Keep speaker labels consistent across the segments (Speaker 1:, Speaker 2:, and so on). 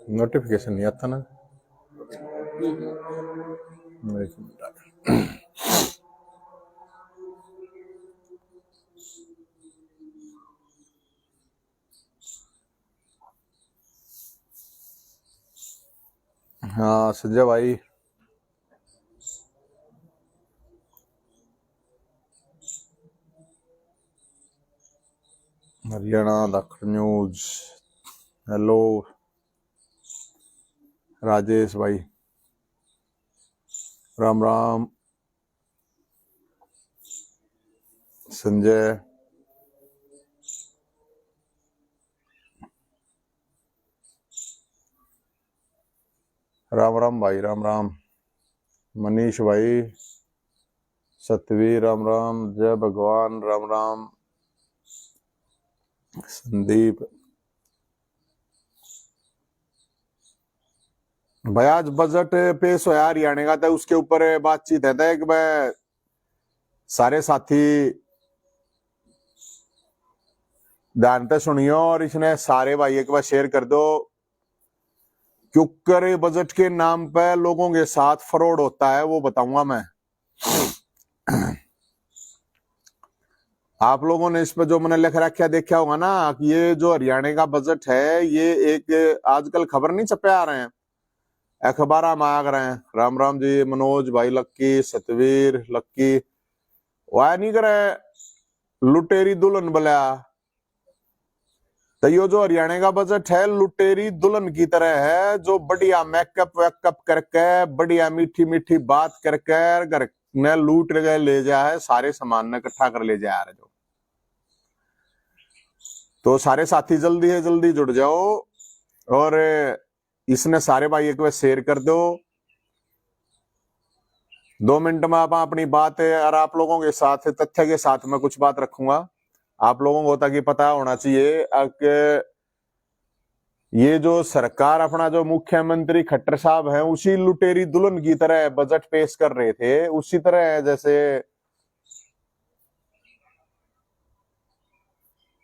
Speaker 1: Notification नहीं आता ना। एक मिनट। हाँ संजय भाई, हरियाणा दखन न्यूज। हेलो राजेश भाई, राम राम। संजय, राम राम भाई, राम राम। मनीष भाई, सतवीर, राम राम। जय भगवान, राम राम। संदीप भाई, आज बजट पेश हुआ हरियाणा का, तो उसके ऊपर बातचीत है कि मैं सारे साथी ध्यान से सुनियो और इसने सारे भाई एक बार शेयर कर दो, क्योंकि बजट के नाम पे लोगों के साथ फ्रॉड होता है, वो बताऊंगा मैं। आप लोगों ने इस पे जो मैंने लिख रखा देखा होगा ना कि ये जो हरियाणा का बजट है, ये एक आजकल खबर नहीं छपे आ रहे हैं, अखबार में आ रहे हैं। राम राम जी, मनोज भाई, लक्की, सतवीर, लक्की। वह नहीं करे लुटेरी दुल्हन बला, तो ये जो हरियाणा का बजट है लुटेरी दुल्हन की तरह है, जो बढ़िया मेकअप वेकअप करके, बढ़िया मीठी मीठी बात करके घर ने लूट गए ले जा है, सारे सामान ने इकट्ठा कर ले जा रहे। जो तो सारे साथी जल्दी है जल्दी जुड़ जाओ और इसने सारे भाई एक बार शेयर कर दो। 2 मिनट में आप अपनी बात है और आप लोगों के साथ तथ्य के साथ में कुछ बात रखूंगा। आप लोगों को ताकि पता होना चाहिए कि ये जो सरकार, अपना जो मुख्यमंत्री खट्टर साहब हैं, उसी लुटेरी दुल्हन की तरह बजट पेश कर रहे थे, उसी तरह जैसे।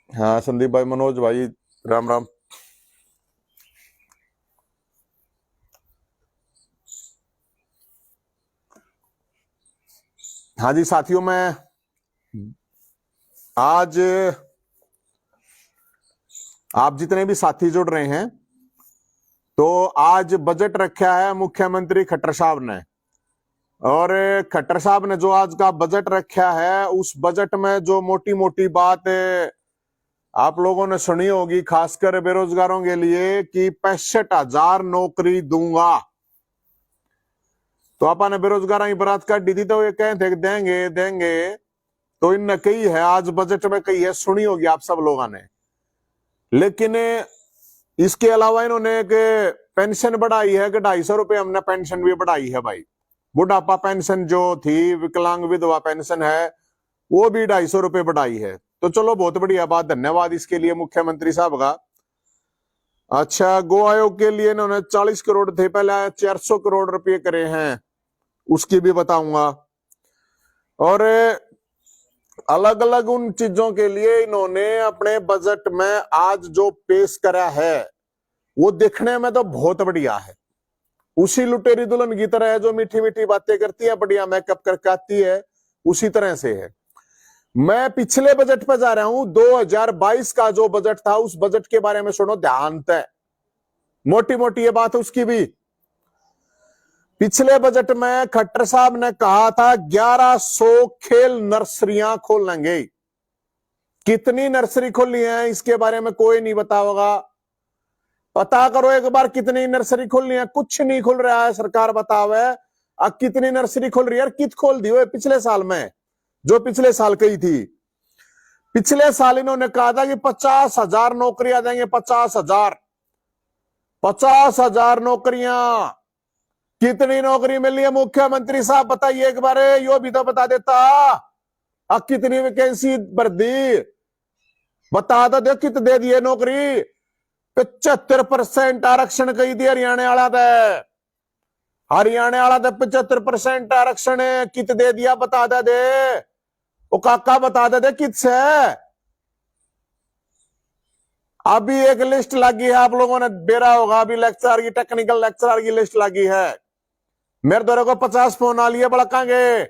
Speaker 1: हाँ संदीप भाई, मनोज भाई, राम राम। हाँ जी साथियों, मैं आज आप जितने भी साथी जुड़ रहे हैं, तो आज बजट रखा है मुख्यमंत्री खट्टर साहब ने, और खट्टर साहब ने जो आज का बजट रखा है, उस बजट में जो मोटी मोटी बात आप लोगों ने सुनी होगी, खासकर बेरोजगारों के लिए, कि 65,000 नौकरी दूंगा। तो आपने बेरोजगार की बरात काट दी थी, तो ये कहे थे देंगे देंगे, तो इनने कही है आज बजट में कही है, सुनी होगी आप सब लोगों ने। लेकिन इसके अलावा इन्होंने एक पेंशन बढ़ाई है कि 250 रुपए हमने पेंशन भी बढ़ाई है भाई। बुढ़ापा पेंशन जो थी, विकलांग विधवा पेंशन है, वो भी 250 रुपए बढ़ाई है। तो चलो बहुत बढ़िया बात, धन्यवाद इसके लिए मुख्यमंत्री साहब का। अच्छा, गो आयोग के लिए इन्होंने 40 करोड़ थे पहले, 400 करोड़ रुपए करे हैं, उसकी भी बताऊंगा। और अलग अलग उन चीजों के लिए इन्होंने अपने बजट में आज जो पेश करा है, वो देखने में तो बहुत बढ़िया है। उसी लुटेरी दुल्हन की तरह है, जो मीठी मीठी बातें करती है, बढ़िया मेकअप करके आती है, उसी तरह से है। मैं पिछले बजट पर जा रहा हूं, 2022 का जो बजट था, उस बजट के बारे में सुनो ध्यान से, मोटी मोटी ये बात है उसकी भी। पिछले बजट में खट्टर साहब ने कहा था 1100 खेल नर्सरियां खोलेंगे। कितनी नर्सरी खोली है इसके बारे में कोई नहीं बता होगा, पता करो एक बार कितनी नर्सरी खोलनी है। कुछ नहीं खुल रहा है, सरकार बतावे अब कितनी नर्सरी खोल रही है। कित खोल दी हुए पिछले साल में, जो पिछले साल कही थी। पिछले साल इन्होंने कहा था कि 50,000 नौकरियां देंगे, 50,000 नौकरियां। कितनी नौकरी मिली है मुख्यमंत्री साहब बताइए एक बार, यो भी तो बता देता। अब कितनी वैकेंसी भर दी, बता दो कित दे दिए नौकरी। 75% आरक्षण कही थी हरियाणा वाला दे, हरियाणा वाला दे 75% आरक्षण कित दे दिया, बता दे वो काका, बता दे कित से। अभी एक लिस्ट लगी है, आप लोगों ने बेरा होगा, अभी लेक्चर की, टेक्निकल लेक्चर की लिस्ट लगी है। मेरे दौरे को 50 फोन आ लिए बड़कांगे।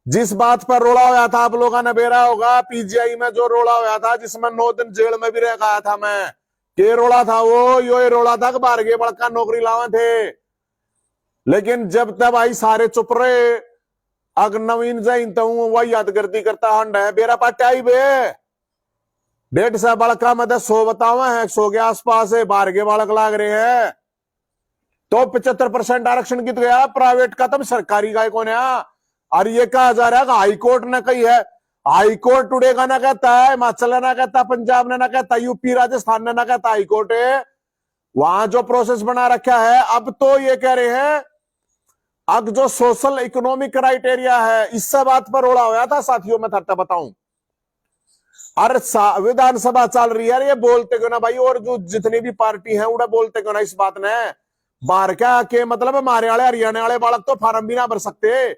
Speaker 1: जिस बात पर रोड़ा हुआ था, आप लोगों ने बेरा होगा, पीजीआई में जो रोड़ा हुआ था, जिसमें 9 दिन जेल में भी रह गया था मैं, के रोड़ा था वो, यो रोड़ा था कि बाहर के बड़का नौकरी लावे थे। लेकिन जब तब आई सारे चुप रहे। अग नवीन जैन तो वही यादगर्दी करता हंड है, बेरा पाटे आई बे 150 बड़का में 100 बतावा है, 100 के आसपास है, बाहर के बालक लाग रहे हैं। तो 75% आरक्षण कित गया, प्राइवेट का, तब सरकारी का कौन है। और ये कहा जा रहा है हाईकोर्ट ने कही है, हाईकोर्ट टुडे का ना कहता है, हिमाचल ने ना कहता, पंजाब ने ना कहता, यूपी राजस्थान ने ना कहता, हाईकोर्ट है वहां जो प्रोसेस बना रखा है। अब तो ये कह रहे हैं अब जो सोशल इकोनॉमिक क्राइटेरिया है, इससे बात पर रोड़ा हुआ था साथियों, मैं थरता बताऊं। अरे विधानसभा चल रही है, ये बोलते क्यों ना भाई, और जो जितनी भी पार्टी है उड़ा बोलते क्यों ना इस बात ने। बाहर क्या के मतलब हमारे वाले हरियाणा वाले बालक तो फार्म भी ना भर सकते,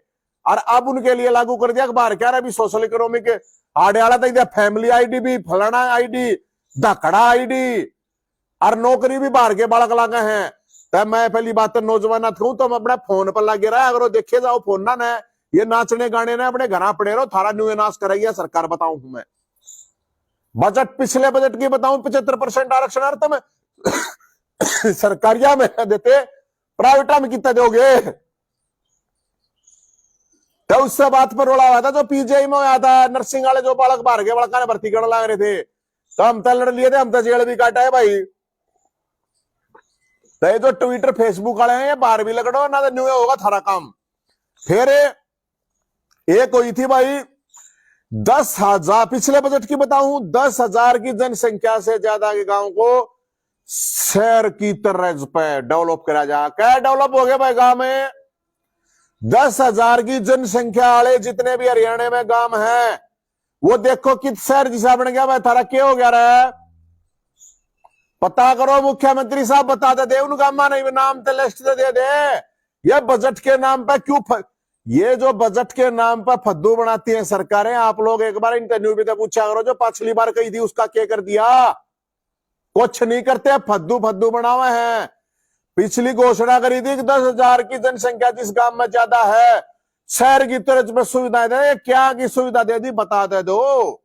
Speaker 1: और अब उनके लिए लागू कर दिया बाहर क्या अभी सोशल इकोनॉमिक आड़े वाला तक फैमिली आईडी भी, फलाना आईडी, धकड़ा आईडी, और नौकरी भी बाहर के बालक लागे हैं। तब मैं पहली बात नौजवान कहूं तो अपने फोन पर लगे रहा, अगर देखे जाओ फोन ना न, ये नाचने गाने ने अपने घर पड़े रहो, थारा न्यू नाश कराइए सरकार। बताऊं मैं बजट, पिछले बजट की बताऊं 75% आरक्षण अर्थ में सरकारिया में देते, प्राइवेटा में कितना दोगे। तो उससे बात पर रोड़ा हुआ था, जो पीजीआई में आया था, नर्सिंग वाले जो बालक बाहर के बालका ने भर्ती करने लग रहे थे, तो हम तो लड़ लिए थे, हम तो जेल भी काटा है भाई। तो ये जो ट्विटर फेसबुक वाले हैं, ये बाहर भी लगड़ो ना, तो न्यू होगा थारा काम। फिर एक हुई थी भाई 10,000, पिछले बजट की बताऊं, 10,000 की जनसंख्या से ज्यादा के गांव को शहर की तर्ज पे डेवलप करा जा। क्या डेवलप हो गया भाई गांव में? 10,000 की जनसंख्या वाले जितने भी हरियाणा में गांव हैं, वो देखो किस शहर जिसा बन गया भाई, थारा क्या हो गया रहा, पता करो। मुख्यमंत्री साहब बता दे उन गांव नहीं नाम तो लिस्ट दे दे। ये बजट के नाम पे क्यों ये जो बजट के नाम पर फद्दू बनाती हैं सरकारें, आप लोग एक बार इंटरव्यू भी तो पूछा करो, जो पिछली बार कही थी उसका क्या कर दिया? कुछ नहीं करते, फद्दू फद्दू बनावे हैं। पिछली घोषणा करी थी कि 10,000 की जनसंख्या जिस गांव में ज्यादा है, शहर की तरफ में सुविधाएं दे, क्या की सुविधा दे दी बता दे दो।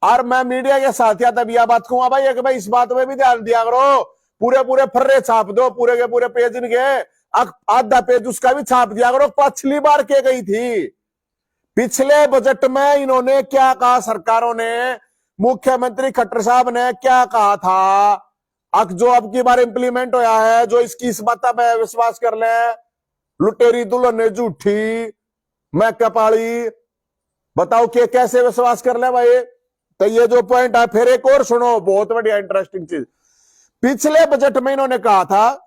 Speaker 1: और मैं मीडिया के साथ या तब यह बात कहूंगा भाई, भाई इस बात में भी ध्यान दिया करो, पूरे पूरे फर्रे छाप दो, पूरे के पूरे पेज इनके, आधा पेज उसका भी छाप दिया करो। पिछली बार क्या गई थी, पिछले बजट में इन्होंने क्या कहा, सरकारों ने, मुख्यमंत्री खट्टर साहब ने क्या कहा था, जो अब की बार इंप्लीमेंट होया है, जो इसकी इस बात पे विश्वास कर ले, लुटेरी दुल्हन ने झूठी मैं कपाली, बताओ कि कैसे विश्वास कर ले भाई। तो ये जो पॉइंट है, फिर एक और सुनो, बहुत बढ़िया इंटरेस्टिंग चीज। पिछले बजट में इन्होंने कहा था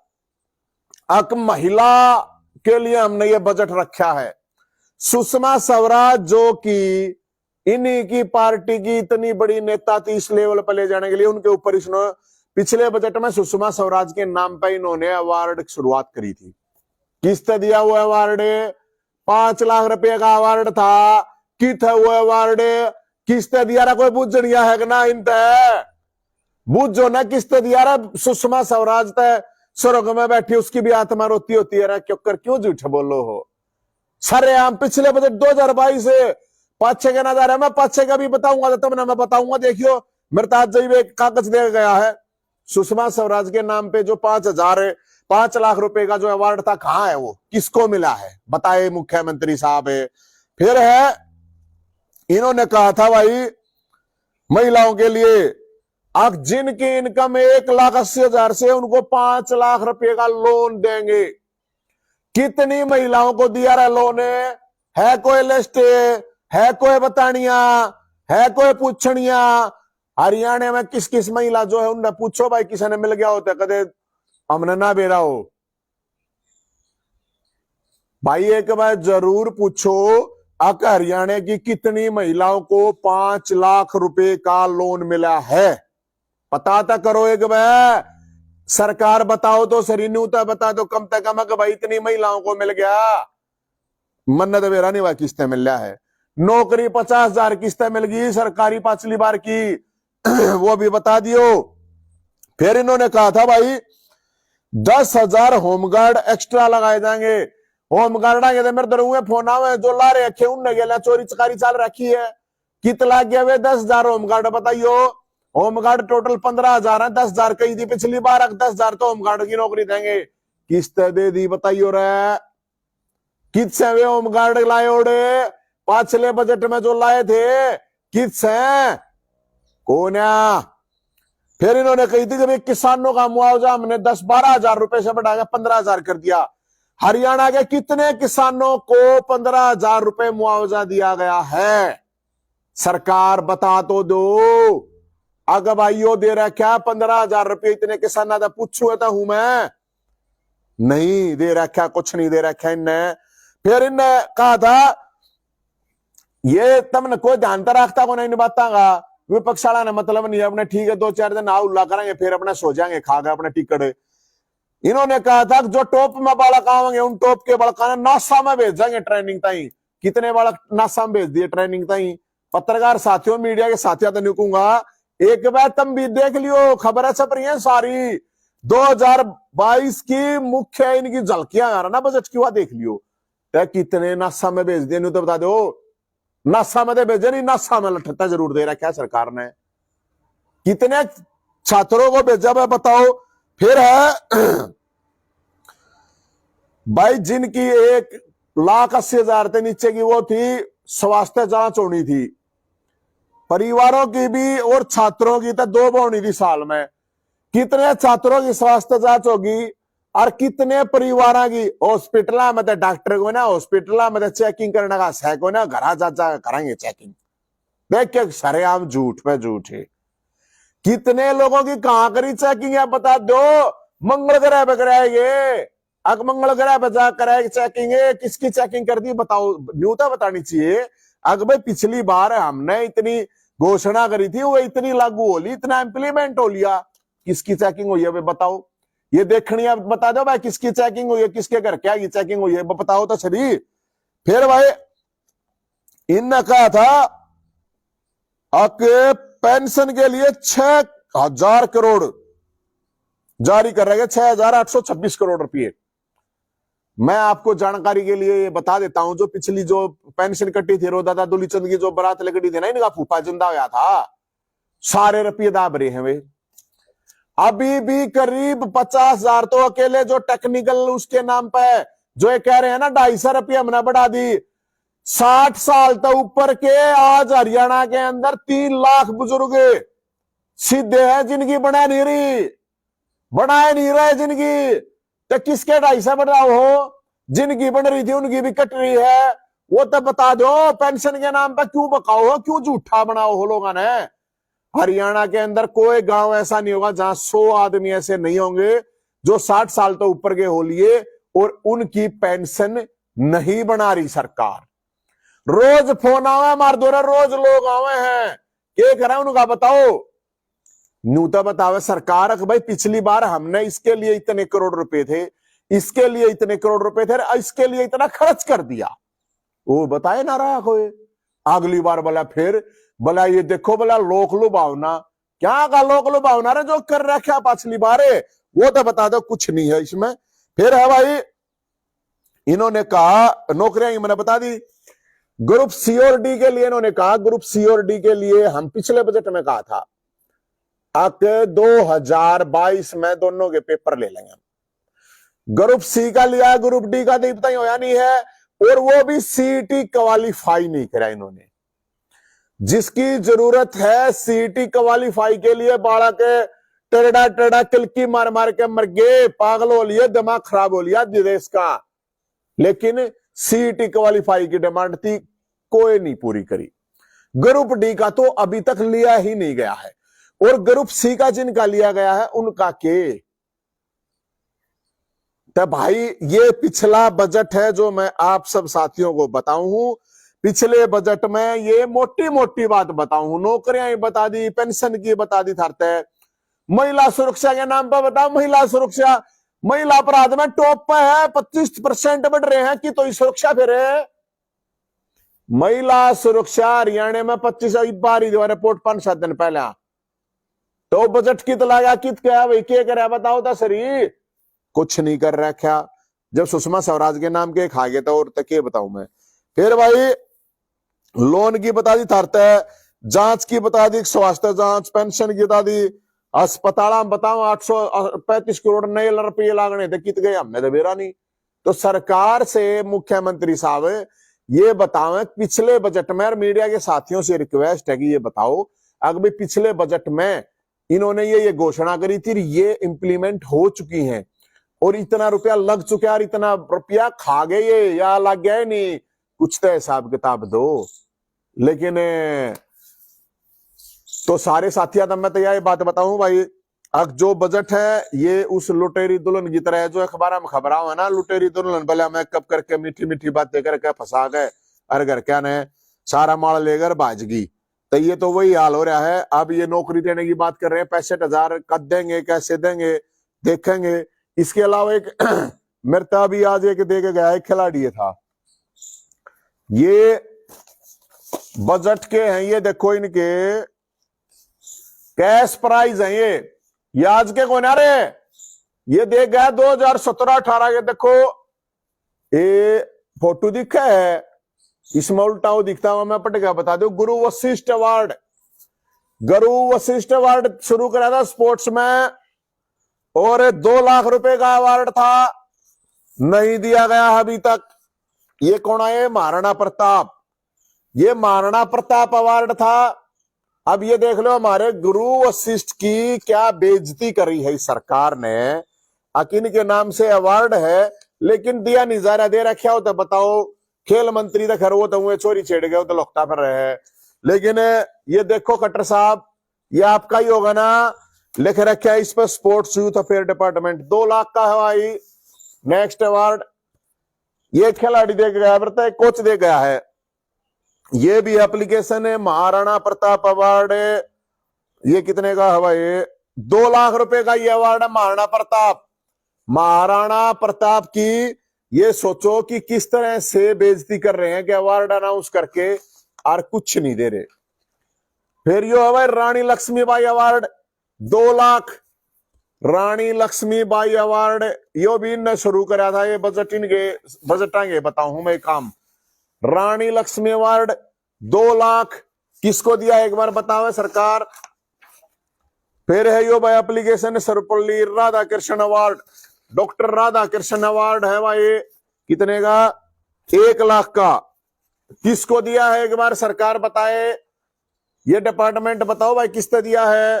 Speaker 1: अब महिला के लिए हमने ये बजट रखा है। सुषमा स्वराज जो कि इन्हीं की पार्टी की इतनी बड़ी नेता थी, इस लेवल पर ले जाने के लिए उनके ऊपर इसने पिछले बजट में सुषमा स्वराज के नाम पर इन्होंने अवार्ड की शुरुआत करी थी। किसने दिया हुआ अवार्ड? 5 लाख रुपए का अवार्ड था। कित है वो अवार्ड? किसने दिया रहा? कोई बुझ दिया है कि ना? इन बुझो ना किसने दिया रहा? सुषमा स्वराज तय स्वर्ग में बैठी, उसकी भी आत्मा रोती होती है, क्यों झूठ बोलो हो। सरे हम पिछले बजट 2022 से पाछे का नजारा, मैं पाछे का भी बताऊंगा, तब ना मैं बताऊंगा। देखियो मेरे पास जब एक कागज दे गया है, सुषमा स्वराज के नाम पे जो 5 लाख रुपए का जो अवार्ड था, कहां है वो, किसको मिला है बताए मुख्यमंत्री साहब। फिर है इन्होंने कहा था भाई महिलाओं के लिए, अब जिनकी इनकम 1,80,000 से, उनको 5 लाख रुपए का लोन देंगे। कितनी महिलाओं को दिया रहा लोन? है कोई लिस्ट? है कोई बतानिया? है कोई पूछनिया? हरियाणा में किस किस महिला जो है उनने पूछो भाई, किसी ने मिल गया होता कदे हमने ना बेरा हो भाई। एक बार जरूर पूछो हरियाणा की कितनी महिलाओं को 5 लाख रुपए का लोन मिला है, पता तो करो एक बार। सरकार बताओ तो सरी, न्यूता बता दो कम से कम भाई इतनी महिलाओं को मिल गया। मन्नत बेरा नहीं भाई किस्तें मिल रहा है। नौकरी 50,000 किस्तें मिल गई सरकारी पिछली बार की, वो भी बता दियो। फिर इन्होंने कहा था भाई 10,000 होमगार्ड एक्स्ट्रा लगाए जाएंगे। होमगार्ड आगे तो मेरे दरुए फोन आवे जो ला रहे रखे उन गया चोरी चकारी चाल रखी है। कितना गया वे 10,000 होमगार्ड बताइयो। होमगार्ड टोटल 15,000 है, 10,000 कही थी पिछली बार, 10,000 तो होमगार्ड की नौकरी देंगे। किस्त दे दी बताइयो रे। किससे वे होमगार्ड लाए ओडे पिछले बजट में जो लाए थे किससे कोन्या। फिर इन्होंने कही थी कि किसानों का मुआवजा हमने 10-12 हजार रुपए से बढ़ाकर 15,000 कर दिया। हरियाणा के कितने किसानों को 15,000 रुपए मुआवजा दिया गया है सरकार बता तो दो। अगर भाइयों दे रखा 15,000 रुपये इतने किसान था पूछू था हूं मैं नहीं दे रखा, कुछ नहीं दे रखा इनने। फिर इनने कहा था ये तुमने कोई ध्यान तो रखता को नहीं बतागा विपक्ष वाला ने मतलब नहीं अपने ठीक है 2-4 दिन आओ उल्ला करेंगे फिर अपने सो जाएंगे खा गए अपने टिकट। इन्होंने कहा था जो टॉप में बालक आवेंगे उन टॉप के बालका ने नासा में भेजेंगे ट्रेनिंग ताई। कितने बालक नासा में भेज दिए ट्रेनिंग ताई। पत्रकार साथियों मीडिया के साथियों तो निकूंगा एक बार तुम भी देख लियो खबर छप रही है सारी 2022 की मुख्य इनकी झलकियां आ रहा ना बजट की वहां देख लियो। कितने नासा में भेज दिए तो बता दो। नासा में भेजे नहीं नासा में लठता जरूर दे रखा है सरकार ने। कितने छात्रों को भेजा मैं बताओ। फिर है भाई जिनकी 1,80,000 से नीचे की वो थी स्वास्थ्य जांच होनी थी परिवारों की भी और छात्रों की तो 2 होनी थी साल में। कितने छात्रों की स्वास्थ्य जांच होगी और कितने परिवारों की हॉस्पिटल में तो डॉक्टर को ना हॉस्पिटल में तो चेकिंग करने का सह को ना घर जा करेंगे चेकिंग। देख के सरेआम झूठ पे झूठ है। कितने लोगों की कहां करी चेकिंग है बता दो। मंगल ग्रह पे कराएंगे अग मंगल ग्रह पे जा कराएगी चेकिंग है। किसकी चेकिंग कर दी बताओ न्यूता बतानी चाहिए। अग भाई पिछली बार हमने इतनी घोषणा करी थी वो इतनी लागू हो ली इतना इंप्लीमेंट हो लिया। किसकी चेकिंग हुई है बताओ। ये देखनी है बता दो भाई किसकी चेकिंग हुई है किसके घर क्या की चेकिंग हुई है बताओ तो सही। फिर भाई इनने कहा था आपके पेंशन के लिए 6,000 करोड़ जारी कर रहे हैं 6,826 करोड़ रुपए। मैं आपको जानकारी के लिए ये बता देता हूं जो पिछली जो पेंशन कटी थी रोदादा दुलीचंद की जो बरात लगड़ी थी ना इनका फूफा जिंदा गया था सारे रुपये दाब रहे हैं वे। अभी भी करीब 50,000 तो अकेले जो टेक्निकल उसके नाम पे जो ये कह रहे हैं ना 250 रुपये हमने बढ़ा दी। 60 साल तो ऊपर के आज हरियाणा के अंदर 3 लाख बुजुर्ग सीधे हैं जिनकी बनाए नहीं रहे जिनकी। तो किसके 250 बढ़ाओ हो जिनकी बन रही थी उनकी भी कट रही है। वो तो बता दो पेंशन के नाम पर क्यों बकाओ हो क्यों झूठा बनाओ हो लोगों ने। हरियाणा के अंदर कोई गांव ऐसा नहीं होगा जहां 100 आदमी ऐसे नहीं होंगे जो 60 साल तो ऊपर के हो लिए और उनकी पेंशन नहीं बना रही सरकार। रोज फोन आवे मार दो रोज लोग आवे हैं क्या करें उनका बताओ। न्यूता बतावे सरकार भाई पिछली बार हमने इसके लिए इतने करोड़ रुपए थे इसके लिए इतने करोड़ रुपए थे इसके लिए इतना खर्च कर दिया। वो बताए ना रहा कोई। अगली बार बोला फिर बोला ये देखो बोला लोक लुभावना क्या का लोक लुभावना रे जो कर रखा पिछली बार वो तो बता दो कुछ नहीं है इसमें। फिर है भाई इन्होंने कहा नौकरियां मैंने बता दी। ग्रुप सी और डी के लिए इन्होंने कहा ग्रुप सी और डी के लिए हम पिछले बजट में कहा था अब 2022 में दोनों के पेपर ले लेंगे। ग्रुप सी का लिया ग्रुप डी का तो इतना ही होया नहीं है और वो भी सीईटी क्वालिफाई नहीं करा इन्होंने। जिसकी जरूरत है सीईटी क्वालिफाई के लिए बाड़ा के टेढ़ा टेढ़ा किलकी मार मार के मर गए पागल हो लिए दिमाग खराब हो लिया देश का। लेकिन सीईटी क्वालिफाई की डिमांड थी कोई नहीं पूरी करी। ग्रुप डी का तो अभी तक लिया ही नहीं गया है और ग्रुप सी का जिनका लिया गया है उनका के तो भाई ये पिछला बजट है जो मैं आप सब साथियों को बताऊं हूं। पिछले बजट में ये मोटी मोटी बात बताऊं नौकरियां बता दी पेंशन की बता दी थारते महिला सुरक्षा के नाम पर बताओ। महिला सुरक्षा महिला अपराध में टॉप पे है 25% बढ़ रहे हैं कि तो सुरक्षा फिर है। महिला सुरक्षा हरियाणा में 25 बार रिपोर्ट 5-7 दिन पहले तो बजट कित लागा कित क्या भाई क्या करे बताओ तो सरी, कुछ नहीं कर रखा। जब सुषमा स्वराज के नाम के खा गए तो और तक बताऊं मैं। फिर भाई लोन की बता दी थारते, जांच की बता दी, स्वास्थ्य जांच, पेंशन की बता दी, अस्पताल में बताओ 835 करोड़ नए रुपये लागने थे, कित गए हमने तो बेरा नहीं। तो सरकार से मुख्यमंत्री साहब ये बताओ पिछले बजट में, और मीडिया के साथियों से रिक्वेस्ट है कि ये बताओ अगर पिछले बजट में इन्होंने ये घोषणा करी थी, ये इंप्लीमेंट हो चुकी हैं और इतना रुपया लग चुका है और इतना रुपया खा गए ये या लग गया नहीं, कुछ तो हिसाब किताब दो। लेकिन तो सारे साथियों तो मैं तो यह बात बताऊं भाई, अब जो बजट है ये उस लुटेरी दुल्हन की तरह है जो अखबार में खबर है ना, लुटेरी दुल्हन भले मेकअप करके मीठी मीठी बातें करके फंसा गए और घर क्या ने सारा माल लेकर भाज गई। तो ये तो वही हाल हो रहा है। अब ये नौकरी देने की बात कर रहे हैं, 65,000 कब देंगे, कैसे देंगे, देखेंगे। इसके अलावा एक मेरे भी आज एक दे के गया, एक खिलाड़ी था, ये बजट के हैं, ये देखो इनके कैश प्राइज हैं, ये आज के कौन आ रहे, ये दे गया 2017-18 के। देखो ये फोटो दिखा है, इसमें उल्टा वो दिखता हुआ मैं पट गया, बता दो। गुरु वशिष्ठ अवार्ड, गुरु वशिष्ठ अवार्ड शुरू करा था स्पोर्ट्स में और 2 लाख रुपए का अवार्ड था, नहीं दिया गया अभी तक। ये कौन है, महाराणा प्रताप, ये महाराणा प्रताप अवार्ड था। अब ये देख लो हमारे गुरु वशिष्ठ की क्या बेइज्जती करी है सरकार ने। अकिन के नाम से अवार्ड है लेकिन दिया नहीं जा रहा, दे रखा हो तो बताओ। खेल मंत्री तो खैर वो तो हुए चोरी छेड़ गए, तो लौकता फिर रहे हैं। लेकिन ये देखो खट्टर साहब, ये आपका ही होगा ना, लिख रखा है इस पर sports youth affair department, 2 lakh का है भाई। नेक्स्ट अवार्ड ये खिलाड़ी दे गया, कोच दे गया है। ये भी एप्लीकेशन है, महाराणा प्रताप अवार्ड, ये कितने का है भाई, 2 लाख रुपए का ये अवार्ड है महाराणा प्रताप। महाराणा प्रताप की ये सोचो कि किस तरह से बेइज्जती कर रहे हैं कि अवार्ड अनाउंस करके और कुछ नहीं दे रहे। फिर यो है भाई रानी लक्ष्मीबाई अवार्ड, 2 लाख, रानी लक्ष्मीबाई अवार्ड, यो भी इनने शुरू करा था, ये बजट इनके बजट आएंगे बताऊं मैं काम। रानी लक्ष्मी अवार्ड 2 लाख किसको दिया एक बार बतावे सरकार। फिर है यो भाई application Sarvepalli Radhakrishna award, doctor Radhakrishna award है भाई, कितने का, 1 लाख का, किसको दिया है एक बार सरकार बताए, ये डिपार्टमेंट बताओ भाई किसने दिया है।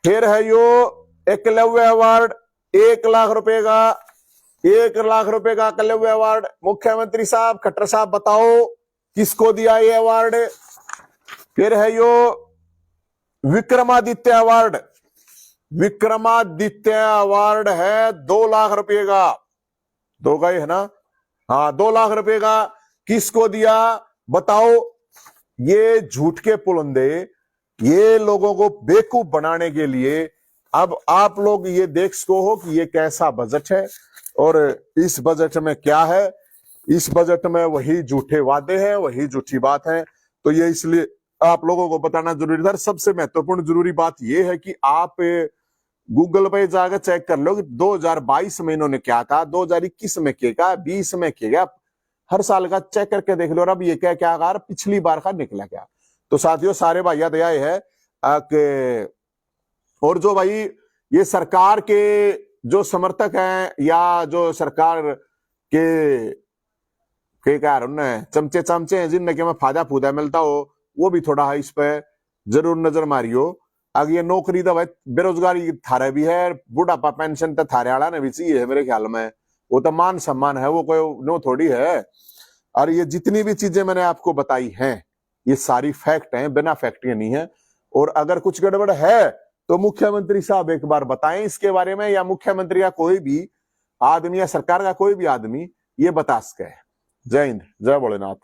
Speaker 1: फिर है यो एकलव्य अवार्ड, 1 लाख रुपए का, 1 लाख रुपए का एकलव्य अवार्ड। मुख्यमंत्री साहब खट्टर साहब बताओ किसको दिया ये अवार्ड। फिर है यो विक्रमादित्य अवार्ड, विक्रमादित्य अवार्ड है 2 लाख रुपए का, 2 का ही है ना, हाँ 2 लाख रुपए का, किसको दिया बताओ। ये झूठ के पुलंदे, ये लोगों को बेवकूफ बनाने के लिए अब आप लोग ये देख सको हो कि ये कैसा बजट है और इस बजट में क्या है। इस बजट में वही झूठे वादे हैं, वही झूठी बात है। तो ये इसलिए आप लोगों को बताना जरूरी था। सबसे महत्वपूर्ण जरूरी बात यह है कि आप गूगल पे जाकर चेक कर लो कि 2022 में इन्होंने क्या था, 2021 में क्या, 20 में क्या, हर साल का चेक करके देख लो। और अब ये क्या पिछली बार का निकला क्या। तो साथियों सारे भैया दया है कि, और जो भाई ये सरकार के जो समर्थक हैं या जो सरकार के कारण चमचे हैं जिनके में फायदा फूदा मिलता हो, वो भी थोड़ा इस पे जरूर नजर मारियो। अगर ये नौकरी तो भाई बेरोजगारी थारे भी है, बुढ़ापा पेंशन तो थारे आला ने भी चाहिए है मेरे ख्याल में, वो तो मान सम्मान है, वो कोई नो थोड़ी है। और ये जितनी भी चीजें मैंने आपको बताई हैं ये सारी फैक्ट हैं, बिना फैक्ट के नहीं है। और अगर कुछ गड़बड़ है तो मुख्यमंत्री साहब एक बार बताएं इसके बारे में, या मुख्यमंत्री का कोई भी आदमी या सरकार का कोई भी आदमी ये बता सके। जय हिंद, जय भोलेनाथ।